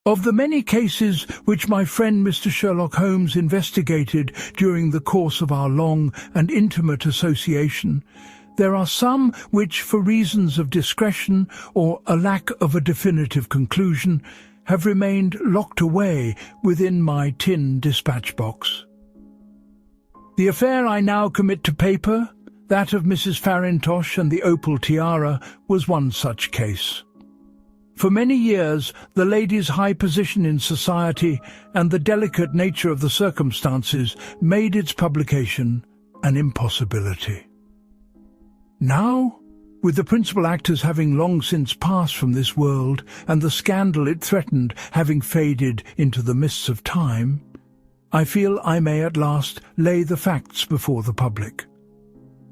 Of the many cases which my friend Mr. Sherlock Holmes investigated during the course of our long and intimate association, there are some which, for reasons of discretion or a lack of a definitive conclusion, have remained locked away within my tin dispatch box. The affair I now commit to paper, that of Mrs. Farintosh and the Opal Tiara, was one such case. For many years, the lady's high position in society and the delicate nature of the circumstances made its publication an impossibility. Now, with the principal actors having long since passed from this world and the scandal it threatened having faded into the mists of time, I feel I may at last lay the facts before the public.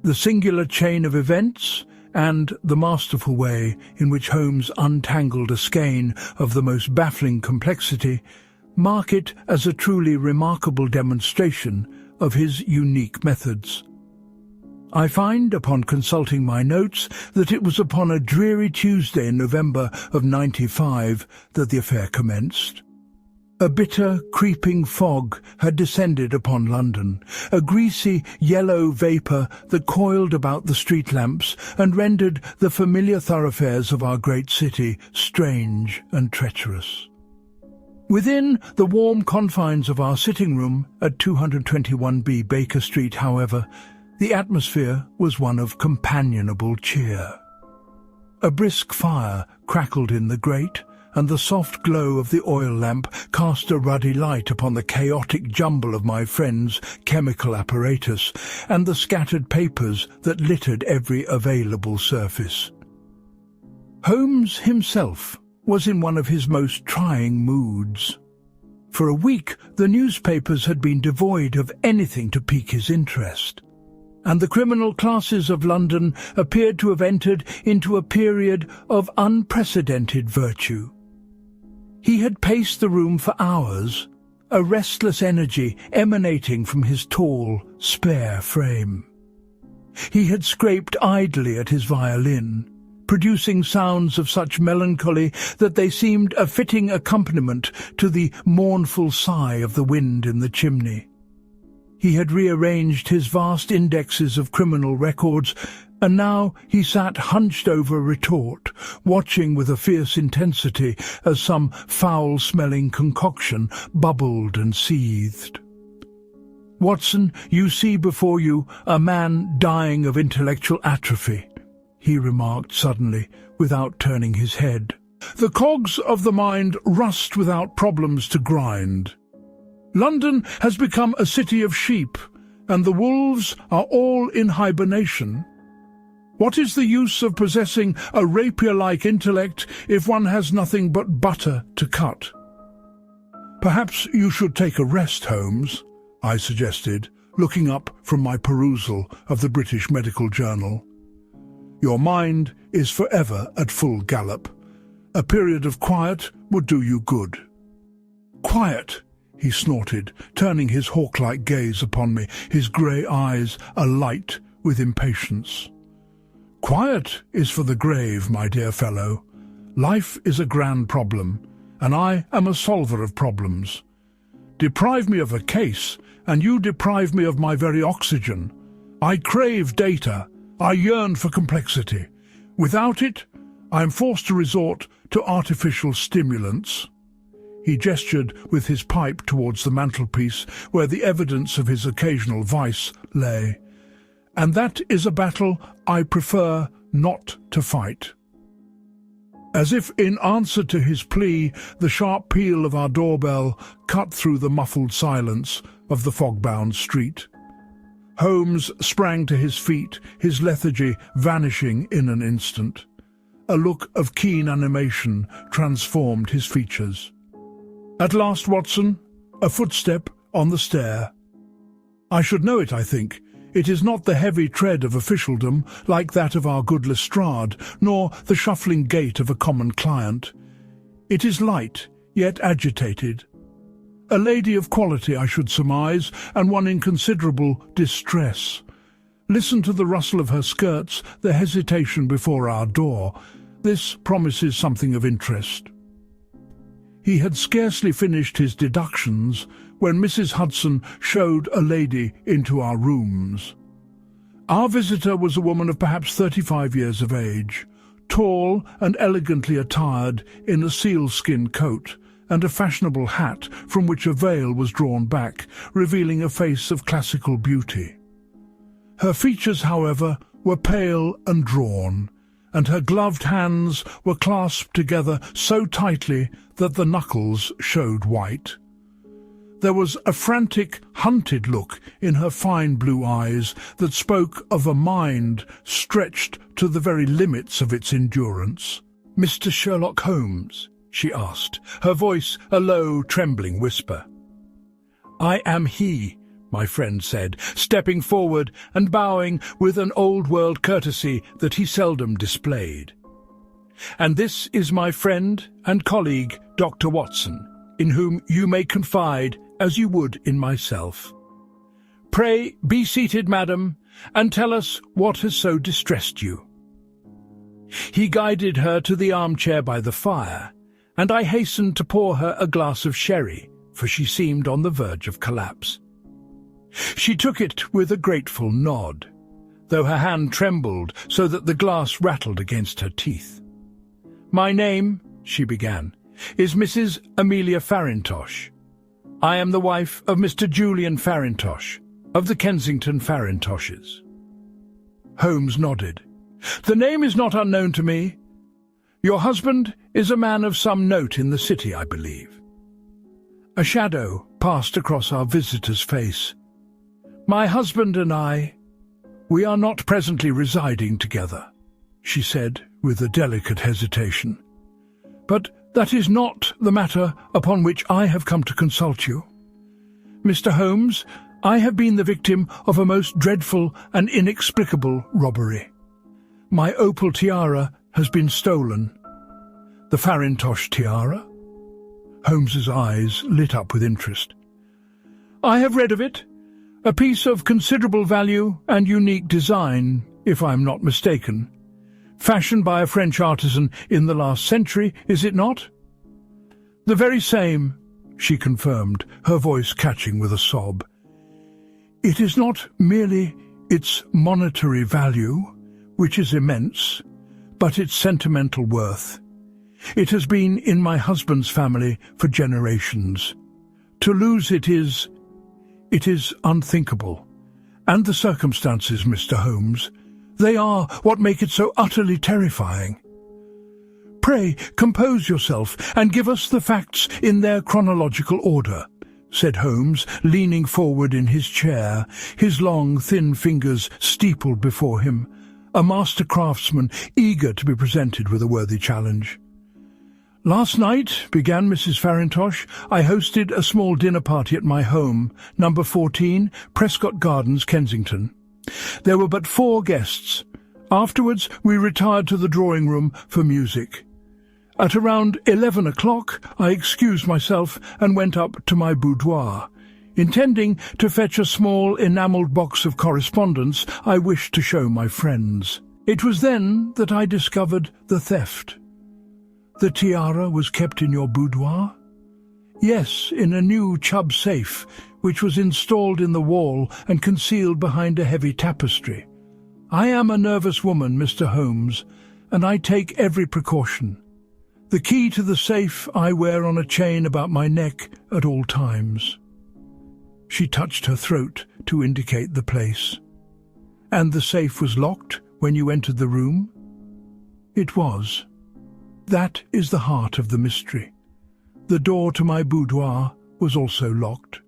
The singular chain of events and the masterful way in which Holmes untangled a skein of the most baffling complexity mark it as a truly remarkable demonstration of his unique methods. I find, upon consulting my notes, that it was upon a dreary Tuesday in November of '95 that the affair commenced. A bitter, creeping fog had descended upon London, a greasy, yellow vapour that coiled about the street lamps and rendered the familiar thoroughfares of our great city strange and treacherous. Within the warm confines of our sitting-room at 221B Baker Street, however, the atmosphere was one of companionable cheer. A brisk fire crackled in the grate, and the soft glow of the oil lamp cast a ruddy light upon the chaotic jumble of my friend's chemical apparatus and the scattered papers that littered every available surface. Holmes himself was in one of his most trying moods. For a week, the newspapers had been devoid of anything to pique his interest, and the criminal classes of London appeared to have entered into a period of unprecedented virtue. He had paced the room for hours, a restless energy emanating from his tall, spare frame. He had scraped idly at his violin, producing sounds of such melancholy that they seemed a fitting accompaniment to the mournful sigh of the wind in the chimney. He had rearranged his vast indexes of criminal records, and now he sat hunched over a retort, watching with a fierce intensity as some foul-smelling concoction bubbled and seethed. "Watson, you see before you a man dying of intellectual atrophy," he remarked suddenly, without turning his head. "The cogs of the mind rust without problems to grind. London has become a city of sheep, and the wolves are all in hibernation. What is the use of possessing a rapier-like intellect if one has nothing but butter to cut?" "Perhaps you should take a rest, Holmes," I suggested, looking up from my perusal of the British Medical Journal. "Your mind is forever at full gallop. A period of quiet would do you good." "Quiet!" he snorted, turning his hawk-like gaze upon me, his grey eyes alight with impatience. "Quiet is for the grave, my dear fellow. Life is a grand problem, and I am a solver of problems. Deprive me of a case, and you deprive me of my very oxygen. I crave data. I yearn for complexity. Without it, I am forced to resort to artificial stimulants." He gestured with his pipe towards the mantelpiece, where the evidence of his occasional vice lay. "And that is a battle I prefer not to fight." As if in answer to his plea, the sharp peal of our doorbell cut through the muffled silence of the fog-bound street. Holmes sprang to his feet, his lethargy vanishing in an instant. A look of keen animation transformed his features. "At last, Watson, a footstep on the stair. I should know it, I think. It is not the heavy tread of officialdom, like that of our good Lestrade, nor the shuffling gait of a common client. It is light, yet agitated. A lady of quality, I should surmise, and one in considerable distress. Listen to the rustle of her skirts, the hesitation before our door. This promises something of interest." He had scarcely finished his deductions when Mrs. Hudson showed a lady into our rooms. Our visitor was a woman of perhaps 35 years of age, tall and elegantly attired in a sealskin coat and a fashionable hat from which a veil was drawn back, revealing a face of classical beauty. Her features, however, were pale and drawn, and her gloved hands were clasped together so tightly that the knuckles showed white. There was a frantic, hunted look in her fine blue eyes that spoke of a mind stretched to the very limits of its endurance. "Mr. Sherlock Holmes?" she asked, her voice a low, trembling whisper. "I am he," my friend said, stepping forward and bowing with an old-world courtesy that he seldom displayed. "And this is my friend and colleague, Dr. Watson, in whom you may confide as you would in myself. Pray be seated, madam, and tell us what has so distressed you." He guided her to the armchair by the fire, and I hastened to pour her a glass of sherry, for she seemed on the verge of collapse. She took it with a grateful nod, though her hand trembled so that the glass rattled against her teeth. "My name," she began, "is Mrs. Amelia Farintosh. I am the wife of Mr. Julian Farintosh, of the Kensington Farintoshes." Holmes nodded. "The name is not unknown to me. Your husband is a man of some note in the city, I believe." A shadow passed across our visitor's face. "My husband and we are not presently residing together," she said with a delicate hesitation. "But that is not the matter upon which I have come to consult you. Mr. Holmes, I have been the victim of a most dreadful and inexplicable robbery. My Opal Tiara has been stolen." "The Farintosh tiara?" Holmes's eyes lit up with interest. "I have read of it. A piece of considerable value and unique design, if I am not mistaken. Fashioned by a French artisan in the last century, is it not?" "The very same," she confirmed, her voice catching with a sob. "It is not merely its monetary value, which is immense, but its sentimental worth. It has been in my husband's family for generations. To lose it is unthinkable. And the circumstances, Mr. Holmes, they are what make it so utterly terrifying. Pray compose yourself and give us the facts in their chronological order," said Holmes, leaning forward in his chair, his long, thin fingers steepled before him, a master craftsman eager to be presented with a worthy challenge. "Last night," began Mrs. Farintosh, "I hosted a small dinner party at my home, number 14, Prescott Gardens, Kensington. There were but 4 guests. Afterwards we retired to the drawing-room for music. At around 11 o'clock I excused myself and went up to my boudoir, intending to fetch a small enamelled box of correspondence I wished to show my friends. It was then that I discovered the theft." "The tiara was kept in your boudoir?" "Yes, in a new Chubb safe, which was installed in the wall and concealed behind a heavy tapestry. I am a nervous woman, Mr. Holmes, and I take every precaution. The key to the safe I wear on a chain about my neck at all times." She touched her throat to indicate the place. "And the safe was locked when you entered the room?" "It was. That is the heart of the mystery. The door to my boudoir was also locked.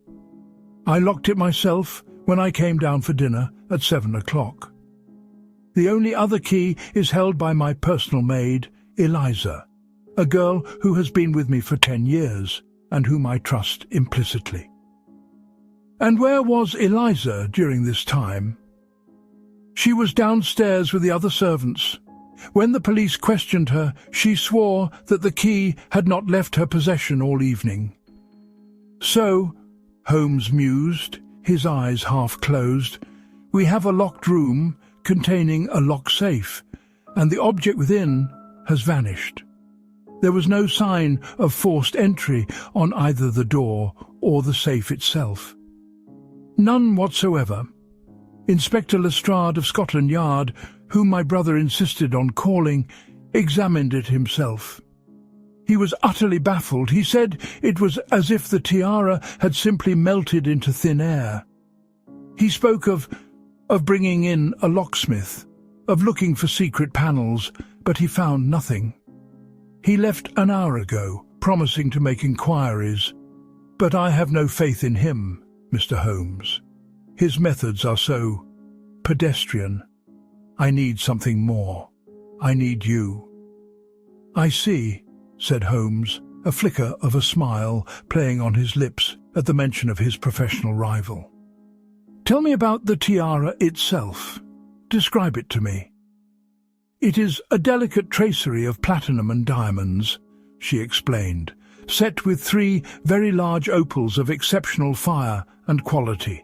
I locked it myself when I came down for dinner at 7 o'clock. The only other key is held by my personal maid, Eliza, a girl who has been with me for 10 years and whom I trust implicitly." "And where was Eliza during this time?" "She was downstairs with the other servants. When the police questioned her, she swore that the key had not left her possession all evening." "So," Holmes mused, his eyes half closed, "we have a locked room containing a locked safe, and the object within has vanished." There was no sign of forced entry on either the door or the safe itself. None whatsoever. Inspector Lestrade of Scotland Yard, whom my brother insisted on calling, examined it himself. He was utterly baffled. He said it was as if the tiara had simply melted into thin air. He spoke of bringing in a locksmith, of looking for secret panels, but he found nothing. He left an hour ago, promising to make inquiries, but I have no faith in him, Mr. Holmes. His methods are so pedestrian. I need something more. I need you. I see, said Holmes, a flicker of a smile playing on his lips at the mention of his professional rival. Tell me about the tiara itself. Describe it to me. It is a delicate tracery of platinum and diamonds, she explained, set with 3 very large opals of exceptional fire and quality.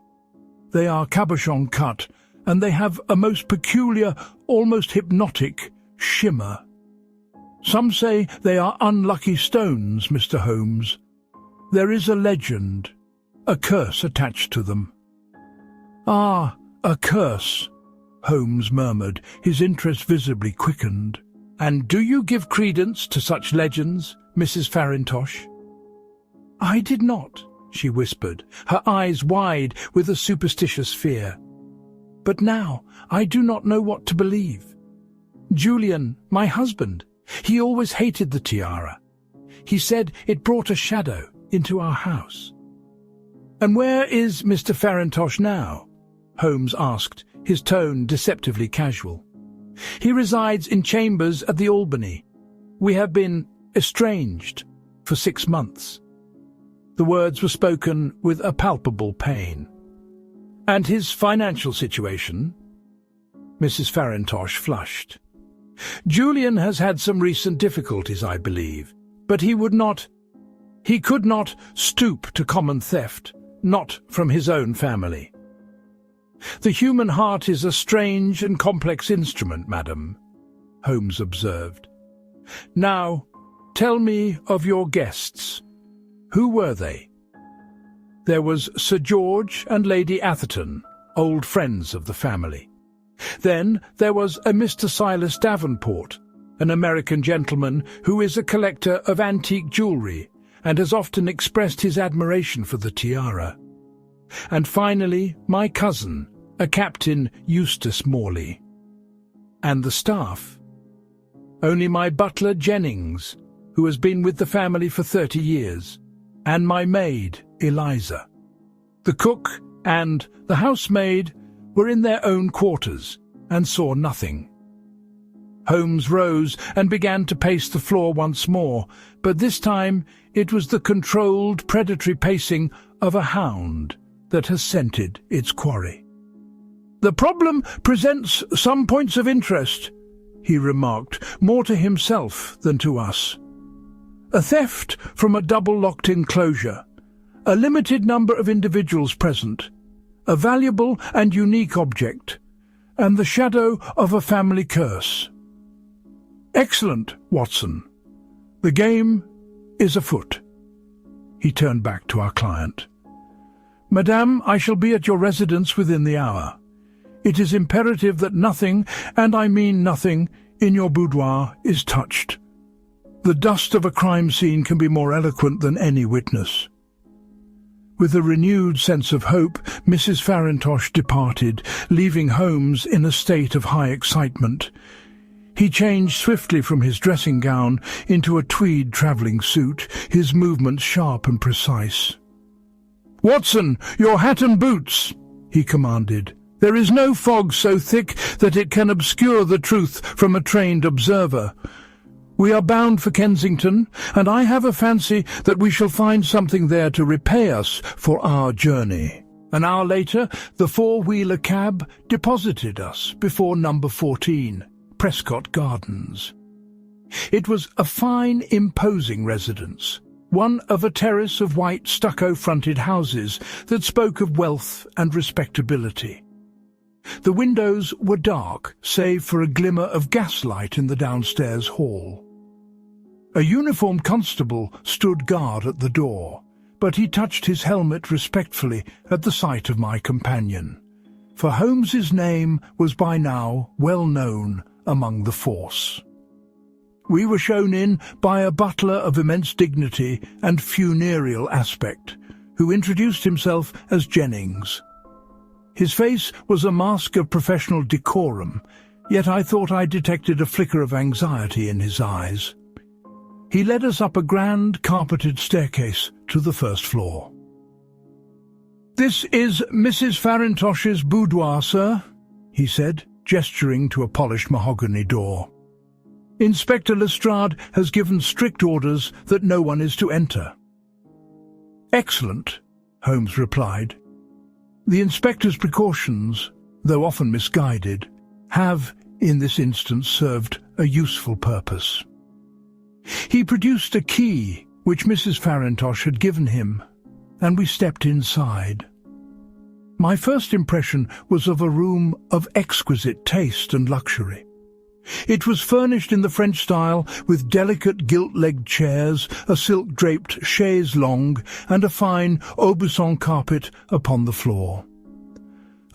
They are cabochon cut, and they have a most peculiar, almost hypnotic shimmer. Some say they are unlucky stones, Mr. Holmes. There is a legend, a curse attached to them. Ah, a curse, Holmes murmured, his interest visibly quickened. And do you give credence to such legends, Mrs. Farintosh? I did not, she whispered, her eyes wide with a superstitious fear. But now I do not know what to believe. Julian, my husband, he always hated the tiara. He said it brought a shadow into our house. And where is Mr. Farintosh now? Holmes asked, his tone deceptively casual. He resides in chambers at the Albany. We have been estranged for 6 months. The words were spoken with a palpable pain. And his financial situation? Mrs. Farintosh flushed. Julian has had some recent difficulties, I believe, but he could not stoop to common theft, not from his own family. The human heart is a strange and complex instrument, madam, Holmes observed. Now, tell me of your guests. Who were they? There was Sir George and Lady Atherton, old friends of the family. Then there was a Mr. Silas Davenport, an American gentleman who is a collector of antique jewellery and has often expressed his admiration for the tiara. And finally, my cousin, a Captain Eustace Morley. And the staff? Only my butler Jennings, who has been with the family for 30 years, and my maid, Eliza. The cook and the housemaid were in their own quarters and saw nothing. Holmes rose and began to pace the floor once more, but this time it was the controlled, predatory pacing of a hound that has scented its quarry. The problem presents some points of interest, he remarked, more to himself than to us. A theft from a double-locked enclosure, a limited number of individuals present, a valuable and unique object, and the shadow of a family curse. Excellent, Watson. The game is afoot. He turned back to our client. Madame, I shall be at your residence within the hour. It is imperative that nothing, and I mean nothing, in your boudoir is touched. The dust of a crime scene can be more eloquent than any witness. With a renewed sense of hope, Mrs. Farintosh departed, leaving Holmes in a state of high excitement. He changed swiftly from his dressing gown into a tweed travelling suit, his movements sharp and precise. "Watson, your hat and boots," he commanded. "There is no fog so thick that it can obscure the truth from a trained observer. We are bound for Kensington, and I have a fancy that we shall find something there to repay us for our journey." An hour later, the four-wheeler cab deposited us before number 14, Prescott Gardens. It was a fine, imposing residence, one of a terrace of white stucco-fronted houses that spoke of wealth and respectability. The windows were dark, save for a glimmer of gaslight in the downstairs hall. A uniformed constable stood guard at the door, but he touched his helmet respectfully at the sight of my companion, for Holmes's name was by now well known among the force. We were shown in by a butler of immense dignity and funereal aspect, who introduced himself as Jennings. His face was a mask of professional decorum, yet I thought I detected a flicker of anxiety in his eyes. He led us up a grand carpeted staircase to the first floor. "This is Mrs. Farintosh's boudoir, sir," he said, gesturing to a polished mahogany door. "Inspector Lestrade has given strict orders that no one is to enter." "Excellent," Holmes replied. The inspector's precautions, though often misguided, have, in this instance, served a useful purpose. He produced a key which Mrs. Farintosh had given him, and we stepped inside. My first impression was of a room of exquisite taste and luxury. It was furnished in the French style with delicate gilt-legged chairs, a silk-draped chaise longue, and a fine Aubusson carpet upon the floor.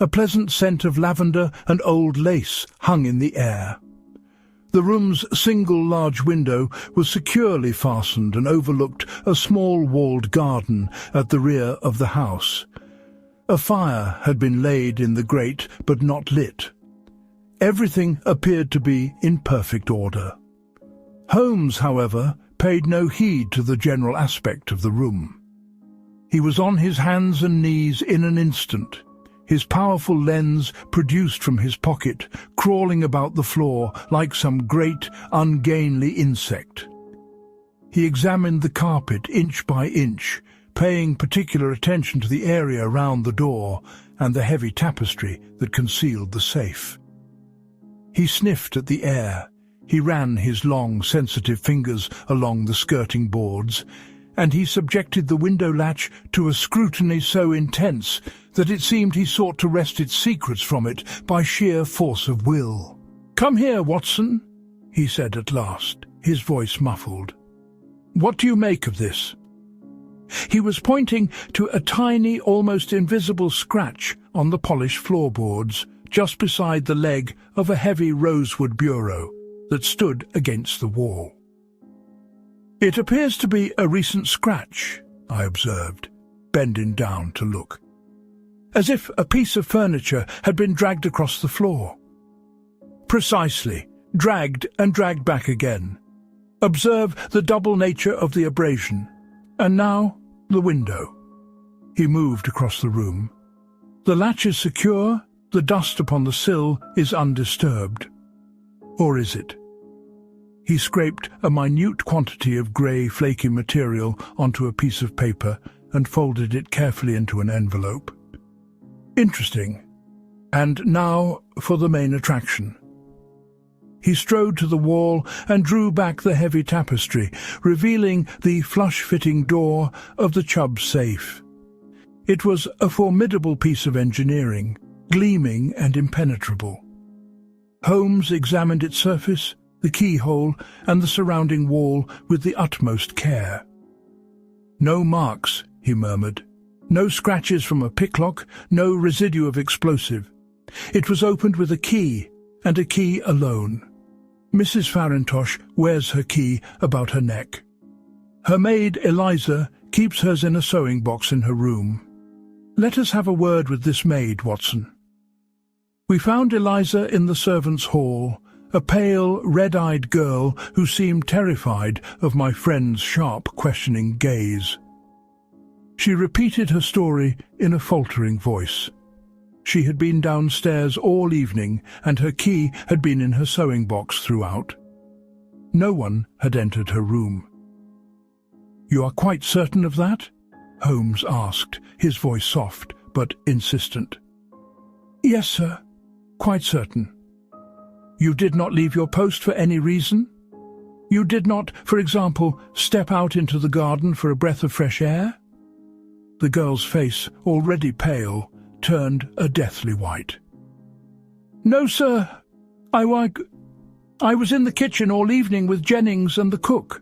A pleasant scent of lavender and old lace hung in the air. The room's single large window was securely fastened and overlooked a small walled garden at the rear of the house. A fire had been laid in the grate but not lit. Everything appeared to be in perfect order. Holmes, however, paid no heed to the general aspect of the room. He was on his hands and knees in an instant, his powerful lens produced from his pocket, crawling about the floor like some great, ungainly insect. He examined the carpet inch by inch, paying particular attention to the area round the door and the heavy tapestry that concealed the safe. He sniffed at the air. He ran his long, sensitive fingers along the skirting boards, and he subjected the window latch to a scrutiny so intense that it seemed he sought to wrest its secrets from it by sheer force of will. "Come here, Watson," he said at last, his voice muffled. "What do you make of this?" He was pointing to a tiny, almost invisible scratch on the polished floorboards, just beside the leg of a heavy rosewood bureau that stood against the wall. "It appears to be a recent scratch," I observed, bending down to look. "As if a piece of furniture had been dragged across the floor." "Precisely, dragged and dragged back again. Observe the double nature of the abrasion. And now, the window." He moved across the room. "The latch is secure, the dust upon the sill is undisturbed. Or is it?" He scraped a minute quantity of grey, flaky material onto a piece of paper and folded it carefully into an envelope. "Interesting. And now for the main attraction." He strode to the wall and drew back the heavy tapestry, revealing the flush-fitting door of the Chubb safe. It was a formidable piece of engineering, gleaming and impenetrable. Holmes examined its surface, the keyhole, and the surrounding wall with the utmost care. "No marks," he murmured. "No scratches from a picklock, no residue of explosive. It was opened with a key, and a key alone. Mrs. Farintosh wears her key about her neck. Her maid, Eliza, keeps hers in a sewing box in her room. Let us have a word with this maid, Watson." We found Eliza in the servants' hall, a pale, red-eyed girl who seemed terrified of my friend's sharp, questioning gaze. She repeated her story in a faltering voice. She had been downstairs all evening, and her key had been in her sewing box throughout. No one had entered her room. "You are quite certain of that?" Holmes asked, his voice soft but insistent. "Yes, sir, quite certain." "You did not leave your post for any reason? You did not, for example, step out into the garden for a breath of fresh air?" The girl's face, already pale, turned a deathly white. "No, sir. I was in the kitchen all evening with Jennings and the cook.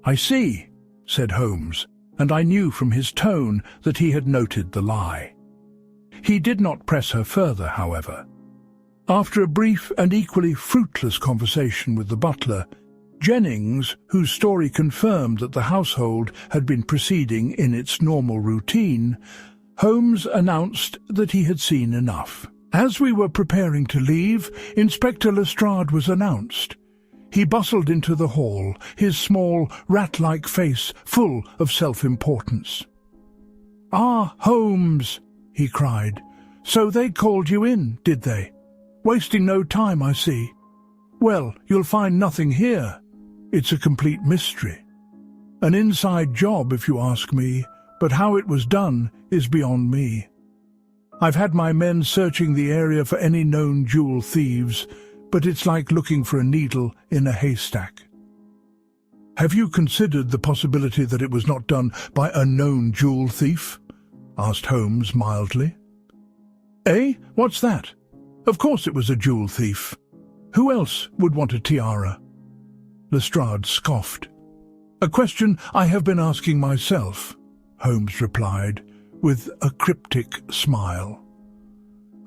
"I see," said Holmes, and I knew from his tone that he had noted the lie. He did not press her further, however. After a brief and equally fruitless conversation with the butler, Jennings, whose story confirmed that the household had been proceeding in its normal routine, Holmes announced that he had seen enough. As we were preparing to leave, Inspector Lestrade was announced. He bustled into the hall, his small, rat-like face full of self-importance. "Ah, Holmes," he cried. "So they called you in, did they? Wasting no time, I see. Well, you'll find nothing here. It's a complete mystery. An inside job, if you ask me, but how it was done is beyond me. I've had my men searching the area for any known jewel thieves, but it's like looking for a needle in a haystack." "Have you considered the possibility that it was not done by a known jewel thief?" asked Holmes mildly. "Eh? What's that? Of course it was a jewel thief. Who else would want a tiara?" Lestrade scoffed. "A question I have been asking myself," Holmes replied, with a cryptic smile.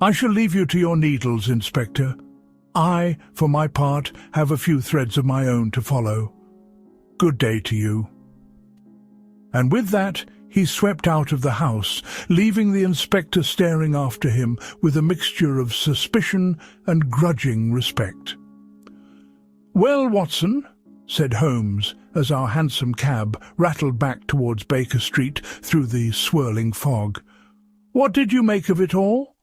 "I shall leave you to your needles, Inspector. I, for my part, have a few threads of my own to follow. Good day to you." And with that, he swept out of the house, leaving the inspector staring after him with a mixture of suspicion and grudging respect. "Well, Watson," said Holmes, as our hansom cab rattled back towards Baker Street through the swirling fog, "what did you make of it all?"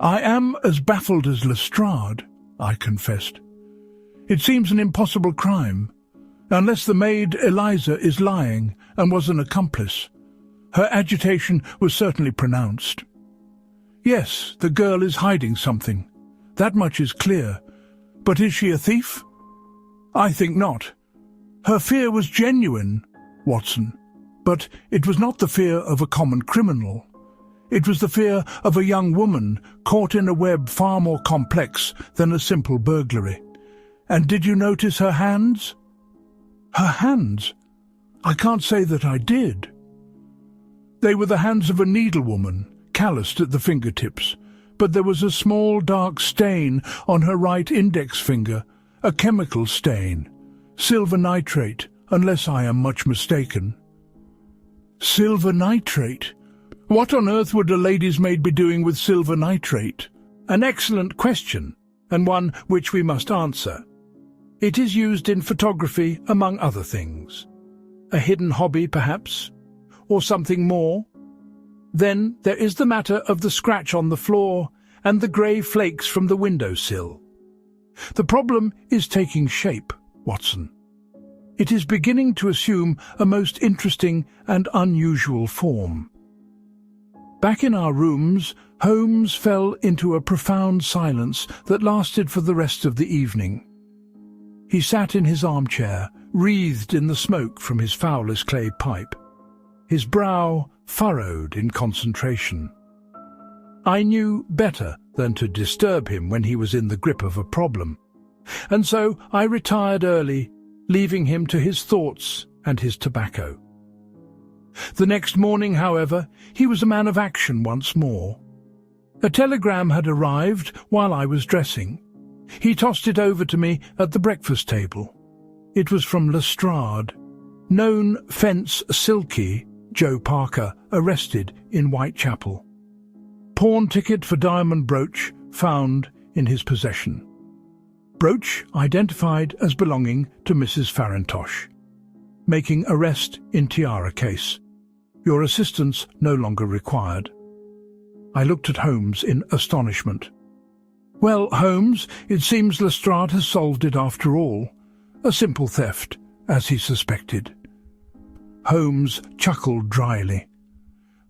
"I am as baffled as Lestrade," I confessed. "It seems an impossible crime, unless the maid Eliza is lying and was an accomplice. Her agitation was certainly pronounced. Yes, the girl is hiding something. That much is clear. But is she a thief? I think not. Her fear was genuine, Watson, but it was not the fear of a common criminal. It was the fear of a young woman caught in a web far more complex than a simple burglary. And did you notice her hands?" "Her hands? I can't say that I did." "They were the hands of a needlewoman, calloused at the fingertips, but there was a small dark stain on her right index finger, a chemical stain. Silver nitrate, unless I am much mistaken." "Silver nitrate? What on earth would a lady's maid be doing with silver nitrate?" "An excellent question, and one which we must answer. It is used in photography, among other things. A hidden hobby, perhaps, or something more. Then there is the matter of the scratch on the floor and the grey flakes from the window-sill. The problem is taking shape, Watson. It is beginning to assume a most interesting and unusual form." Back in our rooms, Holmes fell into a profound silence that lasted for the rest of the evening. He sat in his armchair, wreathed in the smoke from his Fowler's clay pipe, his brow furrowed in concentration. I knew better than to disturb him when he was in the grip of a problem, and so I retired early, leaving him to his thoughts and his tobacco. The next morning, however, he was a man of action once more. A telegram had arrived while I was dressing. He tossed it over to me at the breakfast table. It was from Lestrade. Known fence silky, Joe Parker, arrested in Whitechapel. Pawn ticket for diamond brooch found in his possession. Brooch identified as belonging to Mrs. Farintosh. Making arrest in tiara case. Your assistance no longer required. I looked at Holmes in astonishment. Well, Holmes, it seems Lestrade has solved it after all. A simple theft, as he suspected. Holmes chuckled dryly.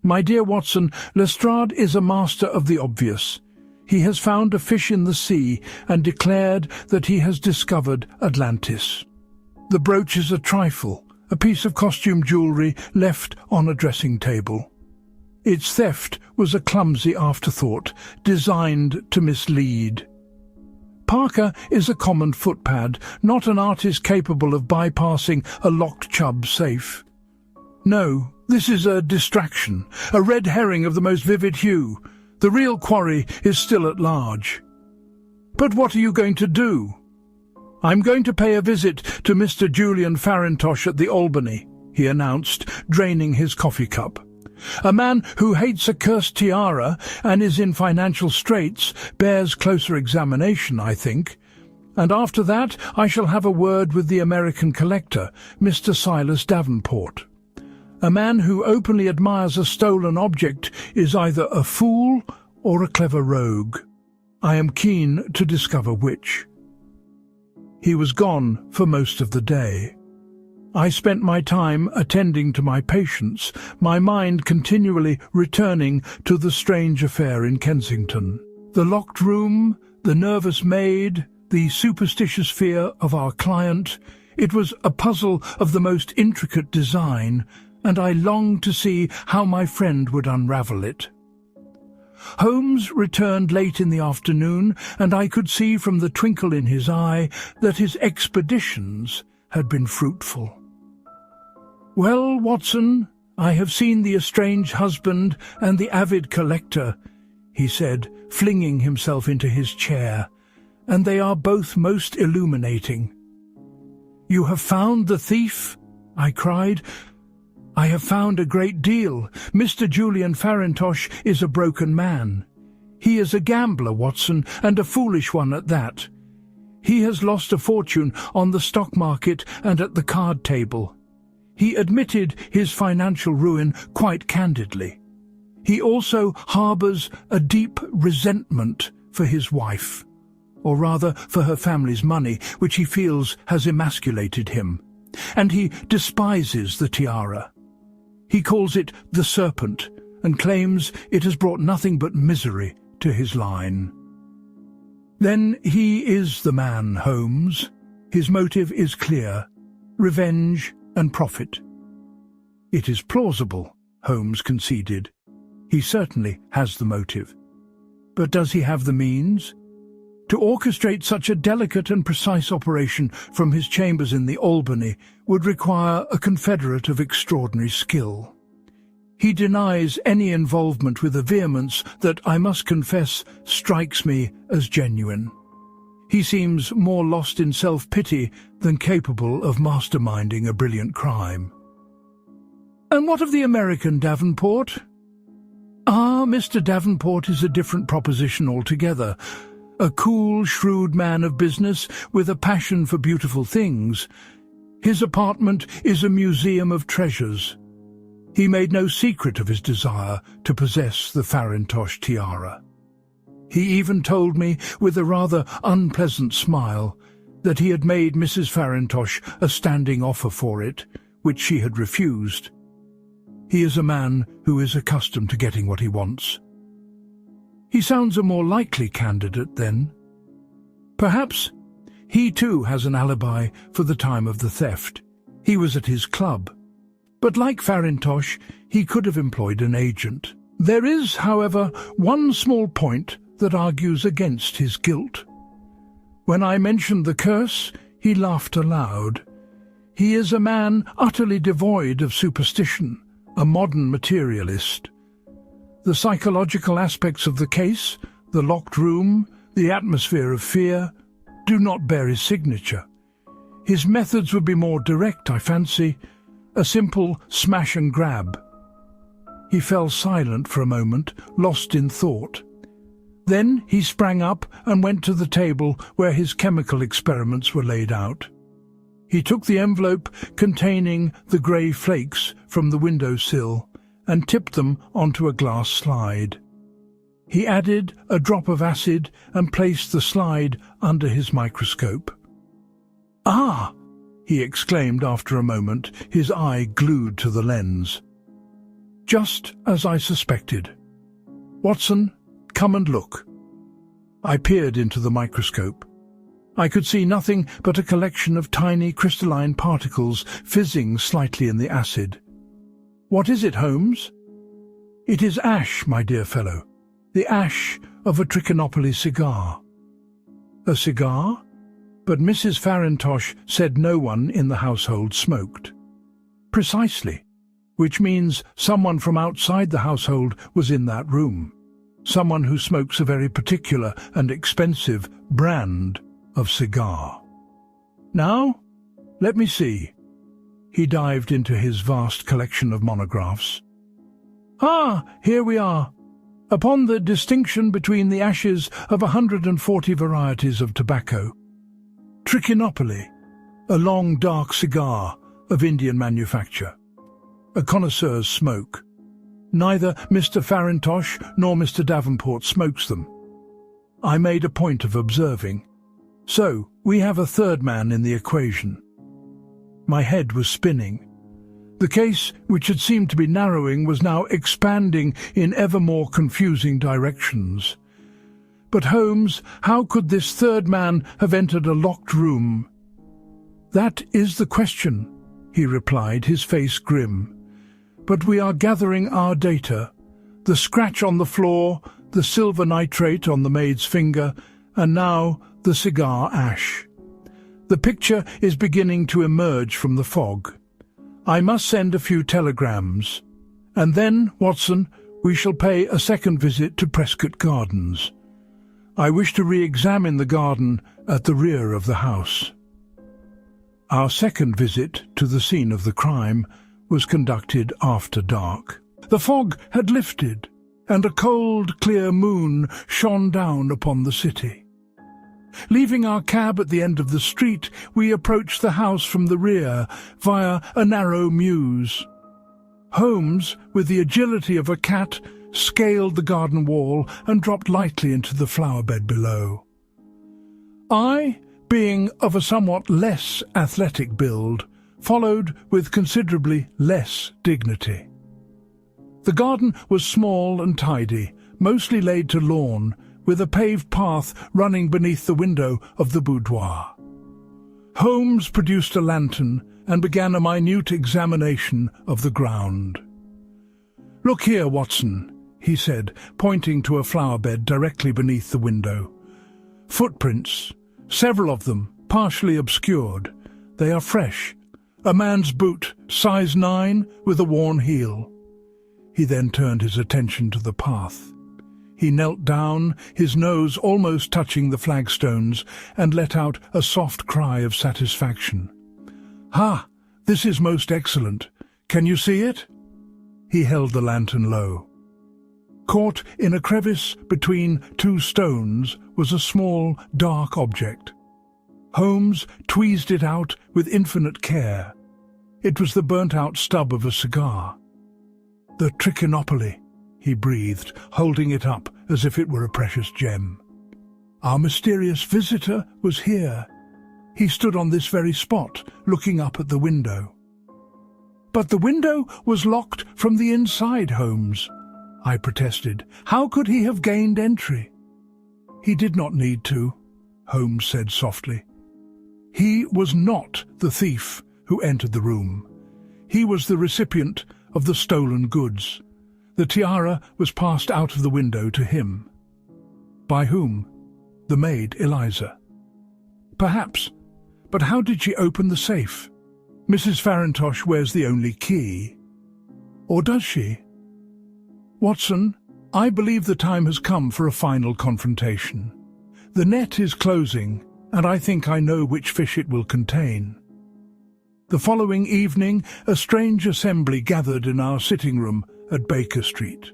My dear Watson, Lestrade is a master of the obvious. He has found a fish in the sea and declared that he has discovered Atlantis. The brooch is a trifle, a piece of costume jewellery left on a dressing table. Its theft was a clumsy afterthought, designed to mislead. Parker is a common footpad, not an artist capable of bypassing a locked Chubb safe. No, this is a distraction, a red herring of the most vivid hue. The real quarry is still at large. But what are you going to do? I'm going to pay a visit to Mr. Julian Farintosh at the Albany, he announced, draining his coffee cup. A man who hates a cursed tiara and is in financial straits bears closer examination, I think. And after that I shall have a word with the American collector, Mr. Silas Davenport. A man who openly admires a stolen object is either a fool or a clever rogue. I am keen to discover which. He was gone for most of the day. I spent my time attending to my patients, my mind continually returning to the strange affair in Kensington. The locked room, the nervous maid, the superstitious fear of our client. It was a puzzle of the most intricate design, and I longed to see how my friend would unravel it. Holmes returned late in the afternoon, and I could see from the twinkle in his eye that his expeditions had been fruitful. "Well, Watson, I have seen the estranged husband and the avid collector," he said, flinging himself into his chair, "and they are both most illuminating." "You have found the thief?" I cried. "I have found a great deal. Mr. Julian Farintosh is a broken man. He is a gambler, Watson, and a foolish one at that. He has lost a fortune on the stock market and at the card table. He admitted his financial ruin quite candidly. He also harbours a deep resentment for his wife, or rather for her family's money, which he feels has emasculated him, and he despises the tiara. He calls it the serpent and claims it has brought nothing but misery to his line. Then he is the man, Holmes. His motive is clear: revenge and profit. It is plausible, Holmes conceded. He certainly has the motive. But does he have the means? To orchestrate such a delicate and precise operation from his chambers in the Albany would require a confederate of extraordinary skill. He denies any involvement with a vehemence that, I must confess, strikes me as genuine. He seems more lost in self-pity than capable of masterminding a brilliant crime. And what of the American Davenport? Mr. Davenport is a different proposition altogether. A cool, shrewd man of business with a passion for beautiful things. His apartment is a museum of treasures. He made no secret of his desire to possess the Farintosh tiara. He even told me, with a rather unpleasant smile, that he had made Mrs. Farintosh a standing offer for it, which she had refused. He is a man who is accustomed to getting what he wants. He sounds a more likely candidate, then. Perhaps he too has an alibi for the time of the theft. He was at his club. But like Farintosh, he could have employed an agent. There is, however, one small point that argues against his guilt. When I mentioned the curse, he laughed aloud. He is a man utterly devoid of superstition, a modern materialist. The psychological aspects of the case, the locked room, the atmosphere of fear, do not bear his signature. His methods would be more direct, I fancy, a simple smash and grab. He fell silent for a moment, lost in thought. Then he sprang up and went to the table where his chemical experiments were laid out. He took the envelope containing the grey flakes from the window-sill and tipped them onto a glass slide. He added a drop of acid and placed the slide under his microscope. "Ah!" he exclaimed after a moment, his eye glued to the lens. "Just as I suspected. Watson, come and look." I peered into the microscope. I could see nothing but a collection of tiny crystalline particles fizzing slightly in the acid. "What is it, Holmes?" "It is ash, my dear fellow, the ash of a Trichinopoly cigar." A cigar? But Mrs. Farintosh said no one in the household smoked. Precisely, which means someone from outside the household was in that room. Someone who smokes a very particular and expensive brand of cigar. Now, let me see. He dived into his vast collection of monographs. Ah, here we are. Upon the distinction between the ashes of 140 varieties of tobacco. Trichinopoly, a long dark cigar of Indian manufacture. A connoisseur's smoke. Neither Mr. Farintosh nor Mr. Davenport smokes them. I made a point of observing. So, we have a third man in the equation. My head was spinning. The case, which had seemed to be narrowing, was now expanding in ever more confusing directions. But Holmes, how could this third man have entered a locked room? That is the question, he replied, his face grim. But we are gathering our data. The scratch on the floor, the silver nitrate on the maid's finger, and now the cigar ash. The picture is beginning to emerge from the fog. I must send a few telegrams. And then, Watson, we shall pay a second visit to Prescott Gardens. I wish to re-examine the garden at the rear of the house. Our second visit to the scene of the crime was conducted after dark. The fog had lifted, and a cold, clear moon shone down upon the city. Leaving our cab at the end of the street, we approached the house from the rear via a narrow mews. Holmes, with the agility of a cat, scaled the garden wall and dropped lightly into the flower bed below. I, being of a somewhat less athletic build, followed with considerably less dignity. The garden was small and tidy, mostly laid to lawn, with a paved path running beneath the window of the boudoir. Holmes produced a lantern and began a minute examination of the ground. "Look here, Watson," he said, pointing to a flower bed directly beneath the window. "Footprints, several of them, partially obscured. They are fresh. A man's boot, size 9, with a worn heel." He then turned his attention to the path. He knelt down, his nose almost touching the flagstones, and let out a soft cry of satisfaction. "Ha! This is most excellent. Can you see it?" He held the lantern low. Caught in a crevice between two stones was a small, dark object. Holmes tweezed it out with infinite care. It was the burnt-out stub of a cigar. "The Trichinopoly," he breathed, holding it up as if it were a precious gem. Our mysterious visitor was here. He stood on this very spot, looking up at the window. "But the window was locked from the inside, Holmes," I protested. "How could he have gained entry?" "He did not need to," Holmes said softly. "He was not the thief who entered the room. He was the recipient of the stolen goods. The tiara was passed out of the window to him." "By whom?" "The maid, Eliza." "Perhaps. But how did she open the safe? Mrs. Farintosh wears the only key. Or does she?" "Watson, I believe the time has come for a final confrontation. The net is closing, and I think I know which fish it will contain." The following evening, a strange assembly gathered in our sitting room at Baker Street.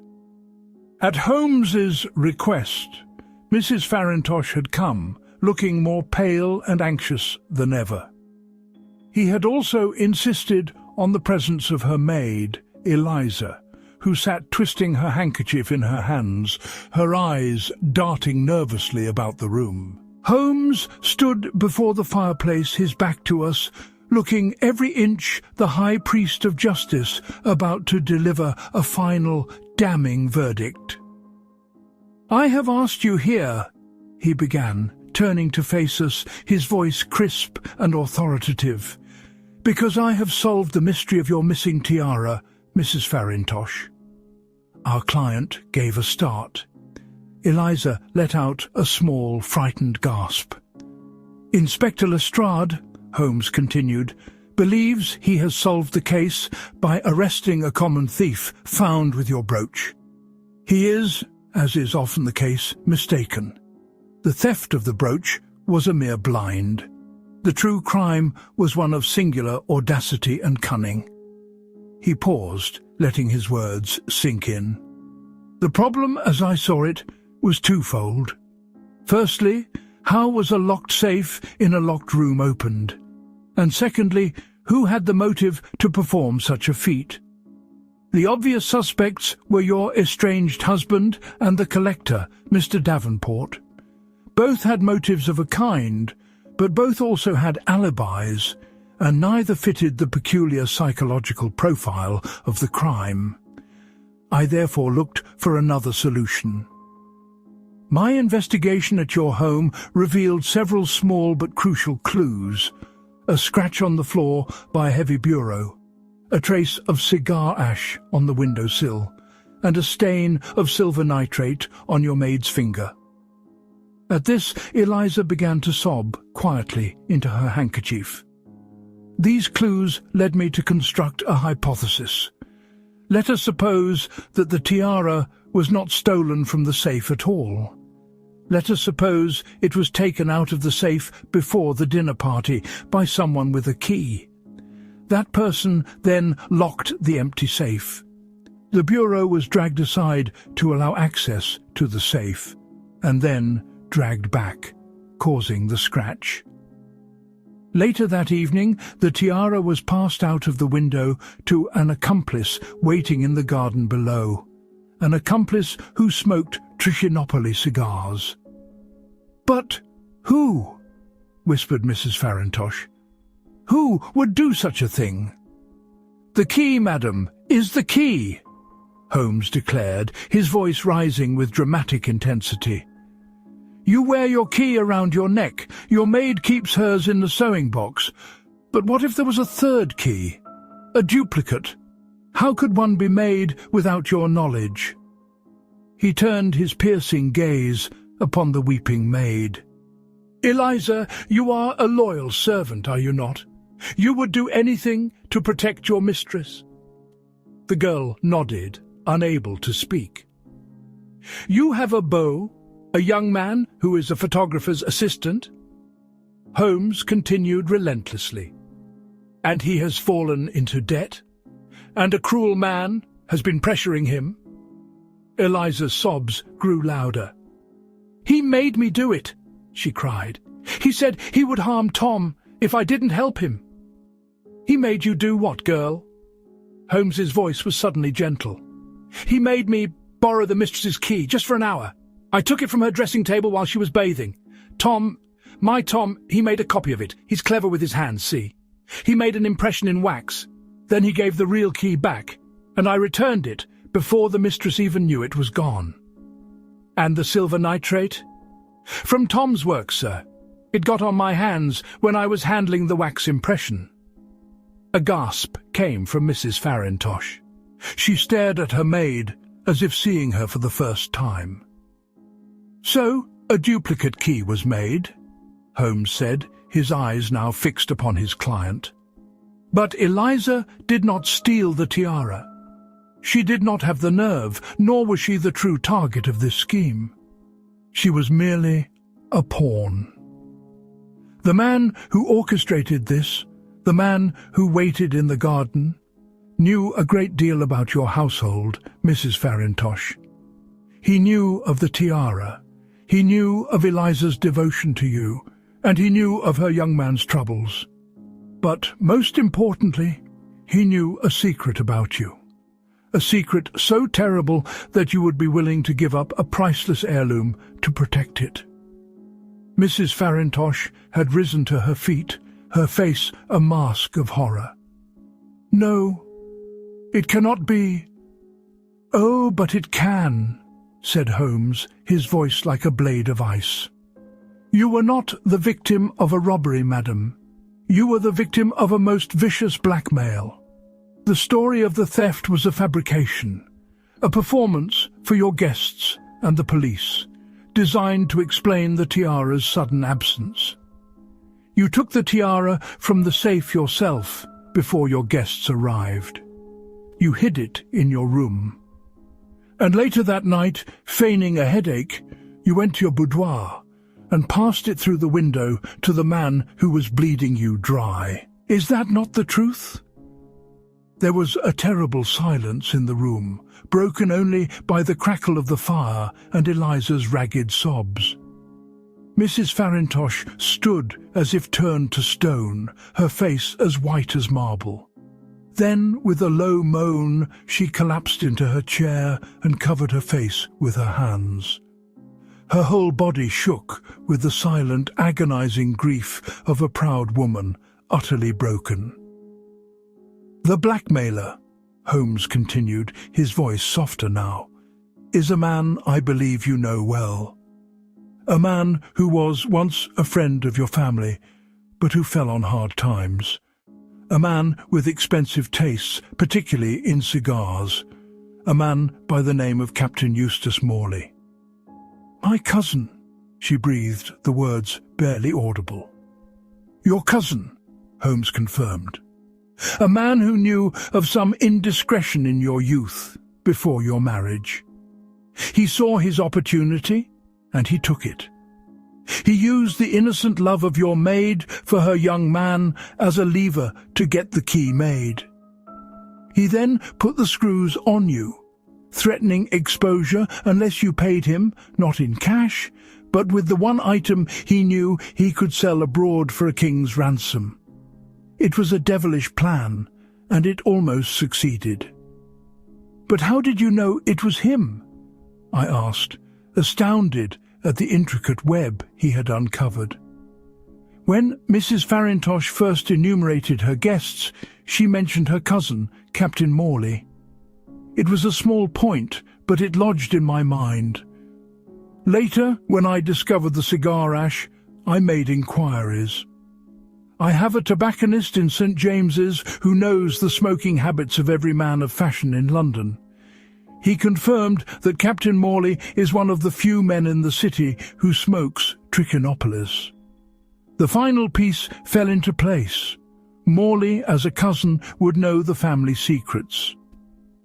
At Holmes's request, Mrs. Farintosh had come, looking more pale and anxious than ever. He had also insisted on the presence of her maid, Eliza, who sat twisting her handkerchief in her hands, her eyes darting nervously about the room. Holmes stood before the fireplace, his back to us, looking every inch the high priest of justice about to deliver a final, damning verdict. "I have asked you here," he began, turning to face us, his voice crisp and authoritative, "because I have solved the mystery of your missing tiara, Mrs. Farintosh." Our client gave a start. Eliza let out a small, frightened gasp. Inspector Lestrade, Holmes continued, believes he has solved the case by arresting a common thief found with your brooch. He is, as is often the case, mistaken. The theft of the brooch was a mere blind. The true crime was one of singular audacity and cunning. He paused, letting his words sink in. The problem, as I saw it, was twofold. Firstly, how was a locked safe in a locked room opened? And secondly, who had the motive to perform such a feat? The obvious suspects were your estranged husband and the collector, Mr. Davenport. Both had motives of a kind, but both also had alibis, and neither fitted the peculiar psychological profile of the crime. I therefore looked for another solution. My investigation at your home revealed several small but crucial clues: a scratch on the floor by a heavy bureau, a trace of cigar ash on the windowsill, and a stain of silver nitrate on your maid's finger. At this, Eliza began to sob quietly into her handkerchief. These clues led me to construct a hypothesis. Let us suppose that the tiara was not stolen from the safe at all. Let us suppose it was taken out of the safe before the dinner party by someone with a key. That person then locked the empty safe. The bureau was dragged aside to allow access to the safe, and then dragged back, causing the scratch. Later that evening, the tiara was passed out of the window to an accomplice waiting in the garden below, an accomplice who smoked Trichinopoly cigars. "But who?" whispered Mrs. Farintosh. "Who would do such a thing?" "The key, madam, is the key," Holmes declared, his voice rising with dramatic intensity. "You wear your key around your neck. Your maid keeps hers in the sewing box. But what if there was a third key? A duplicate? How could one be made without your knowledge?" He turned his piercing gaze upon the weeping maid. "Eliza, you are a loyal servant, are you not? You would do anything to protect your mistress?" The girl nodded, unable to speak. "You have a beau, a young man who is a photographer's assistant?" Holmes continued relentlessly. "And he has fallen into debt? And a cruel man has been pressuring him?" Eliza's sobs grew louder. "He made me do it," she cried. "He said he would harm Tom if I didn't help him." "He made you do what, girl?" Holmes's voice was suddenly gentle. "He made me borrow the mistress's key just for an hour. I took it from her dressing table while she was bathing. My Tom, he made a copy of it. He's clever with his hands, see? He made an impression in wax. Then he gave the real key back, and I returned it before the mistress even knew it was gone." "And the silver nitrate?" "From Tom's work, sir. It got on my hands when I was handling the wax impression." A gasp came from Mrs. Farintosh. She stared at her maid as if seeing her for the first time. "So, a duplicate key was made," Holmes said, his eyes now fixed upon his client. "But Eliza did not steal the tiara. She did not have the nerve, nor was she the true target of this scheme. She was merely a pawn. The man who orchestrated this, the man who waited in the garden, knew a great deal about your household, Mrs. Farintosh. He knew of the tiara. He knew of Eliza's devotion to you, and he knew of her young man's troubles. But most importantly, he knew a secret about you. A secret so terrible that you would be willing to give up a priceless heirloom to protect it." Mrs. Farintosh had risen to her feet, her face a mask of horror. "No, it cannot be." "Oh, but it can," said Holmes, his voice like a blade of ice. "You were not the victim of a robbery, madam. You were the victim of a most vicious blackmail. The story of the theft was a fabrication, a performance for your guests and the police, designed to explain the tiara's sudden absence. You took the tiara from the safe yourself before your guests arrived. You hid it in your room. And later that night, feigning a headache, you went to your boudoir and passed it through the window to the man who was bleeding you dry. Is that not the truth? There was a terrible silence in the room, broken only by the crackle of the fire and Eliza's ragged sobs. Mrs. Farintosh stood as if turned to stone, her face as white as marble. Then, with a low moan, she collapsed into her chair and covered her face with her hands. Her whole body shook with the silent, agonizing grief of a proud woman, utterly broken. "The blackmailer," Holmes continued, his voice softer now, "is a man I believe you know well. A man who was once a friend of your family, but who fell on hard times. A man with expensive tastes, particularly in cigars. A man by the name of Captain Eustace Morley." "My cousin," she breathed, the words barely audible. "Your cousin," Holmes confirmed. "A man who knew of some indiscretion in your youth, before your marriage. He saw his opportunity, and he took it. He used the innocent love of your maid for her young man as a lever to get the key made. He then put the screws on you, threatening exposure unless you paid him, not in cash, but with the one item he knew he could sell abroad for a king's ransom. It was a devilish plan, and it almost succeeded." "But how did you know it was him?" I asked, astounded at the intricate web he had uncovered. When Mrs. Farintosh first enumerated her guests, she mentioned her cousin, Captain Morley. It was a small point, but it lodged in my mind. Later, when I discovered the cigar ash, I made inquiries. I have a tobacconist in St. James's who knows the smoking habits of every man of fashion in London. He confirmed that Captain Morley is one of the few men in the city who smokes trichinopolis. The final piece fell into place. Morley, as a cousin, would know the family secrets.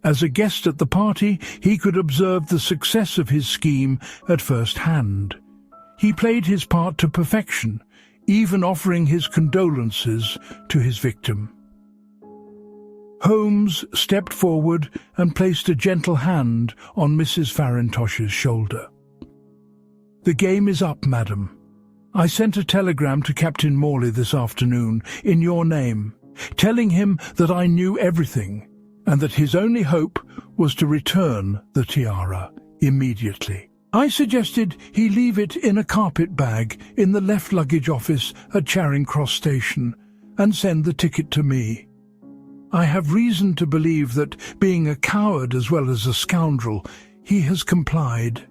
As a guest at the party, he could observe the success of his scheme at first hand. He played his part to perfection, even offering his condolences to his victim. Holmes stepped forward and placed a gentle hand on Mrs. Farintosh's shoulder. "The game is up, madam. I sent a telegram to Captain Morley this afternoon in your name, telling him that I knew everything and that his only hope was to return the tiara immediately. I suggested he leave it in a carpet bag in the left luggage office at Charing Cross Station and send the ticket to me. I have reason to believe that, being a coward as well as a scoundrel, he has complied.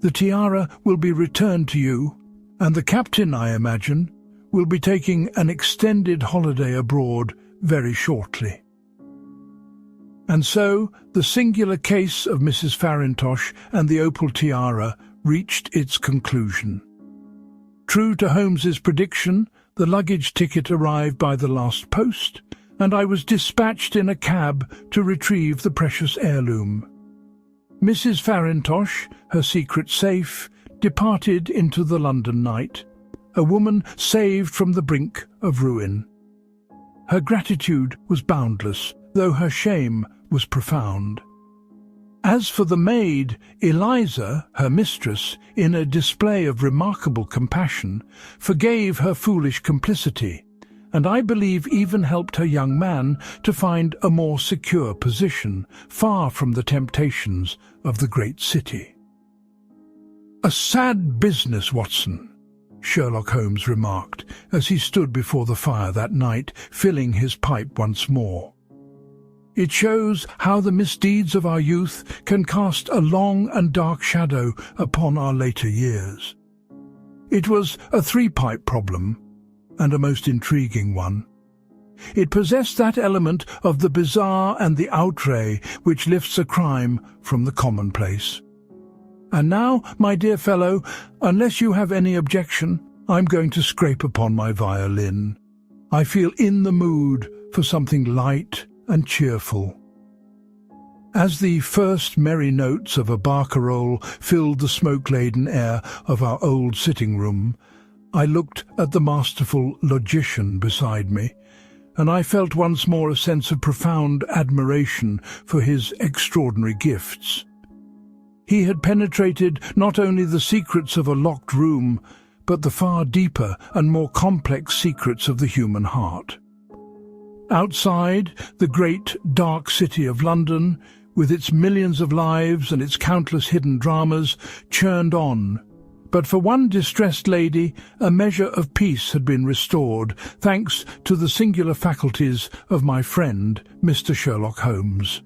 The tiara will be returned to you, and the captain, I imagine, will be taking an extended holiday abroad very shortly." And so the singular case of Mrs. Farintosh and the Opal Tiara reached its conclusion. True to Holmes's prediction, the luggage ticket arrived by the last post, and I was dispatched in a cab to retrieve the precious heirloom. Mrs. Farintosh, her secret safe, departed into the London night, a woman saved from the brink of ruin. Her gratitude was boundless, though her shame was profound. As for the maid, Eliza, her mistress, in a display of remarkable compassion, forgave her foolish complicity, and I believe even helped her young man to find a more secure position, far from the temptations of the great city. "A sad business, Watson," Sherlock Holmes remarked, as he stood before the fire that night, filling his pipe once more. "It shows how the misdeeds of our youth can cast a long and dark shadow upon our later years. It was a three-pipe problem, and a most intriguing one. It possessed that element of the bizarre and the outre which lifts a crime from the commonplace. And now, my dear fellow, unless you have any objection, I'm going to scrape upon my violin. I feel in the mood for something light and cheerful. As the first merry notes of a barcarolle filled the smoke-laden air of our old sitting room, I looked at the masterful logician beside me, and I felt once more a sense of profound admiration for his extraordinary gifts. He had penetrated not only the secrets of a locked room, but the far deeper and more complex secrets of the human heart. Outside, the great dark city of London, with its millions of lives and its countless hidden dramas, churned on. But for one distressed lady, a measure of peace had been restored, thanks to the singular faculties of my friend, Mr. Sherlock Holmes.